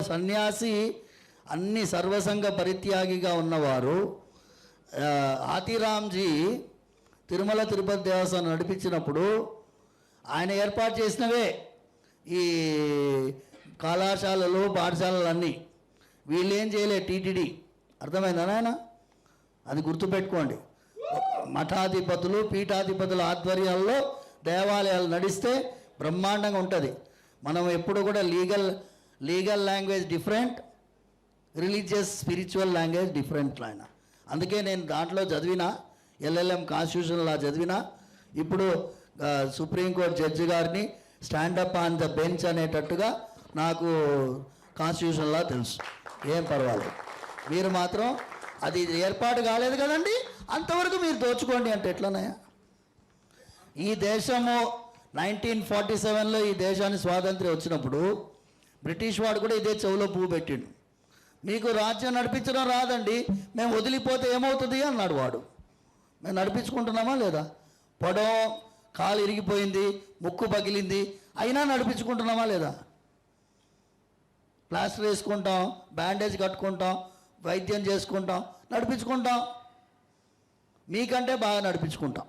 సన్యాసి అన్ని సర్వసంగ పరిత్యాగిగా ఉన్నవారు ఆతిరామ్జీ తిరుమల తిరుపతి దేవస్థానం నడిపించినప్పుడు ఆయన ఏర్పాటు చేసినవే ఈ కళాశాలలు పాఠశాలలు వీళ్ళు ఏం చేయలే. టీటీడీ అర్థమైందా నాయన? అది గుర్తుపెట్టుకోండి. మఠాధిపతులు పీఠాధిపతుల ఆధ్వర్యాల్లో దేవాలయాలు నడిస్తే బ్రహ్మాండంగా ఉంటుంది. మనం ఎప్పుడు కూడా legal language different, religious spiritual language different ఆయన. అందుకే నేను దాంట్లో చదివిన ఎల్ఎల్ఎం కాన్స్టిట్యూషన్ లా చదివిన. ఇప్పుడు సుప్రీంకోర్టు జడ్జి గారిని స్టాండప్ ఆన్ ద బెంచ్ అనేటట్టుగా నాకు కాన్స్టిట్యూషన్ లా తెలుసు. ఏం పర్వాలేదు. మీరు మాత్రం అది ఏర్పాటు కాలేదు కదండి, అంతవరకు మీరు దోచుకోండి అంటే ఎట్లన్నాయా? ఈ దేశము 1947లో ఈ దేశాన్ని స్వాతంత్ర్యం వచ్చినప్పుడు బ్రిటిష్ వాడు కూడా ఇదే చెవులో పువ్వు పెట్టిండు. మీకు రాజ్యం నడిపించడం రాదండి, మేము వదిలిపోతే ఏమవుతుంది అన్నాడు వాడు. మేము నడిపించుకుంటున్నామా లేదా? పొడవ కాలు ఇరిగిపోయింది, ముక్కు పగిలింది, అయినా నడిపించుకుంటున్నామా లేదా? ప్లాస్టర్ వేసుకుంటాం, బ్యాండేజ్ కట్టుకుంటాం, వైద్యం చేసుకుంటాం, నడిపించుకుంటాం. మీకంటే బాగా నడిపించుకుంటాం.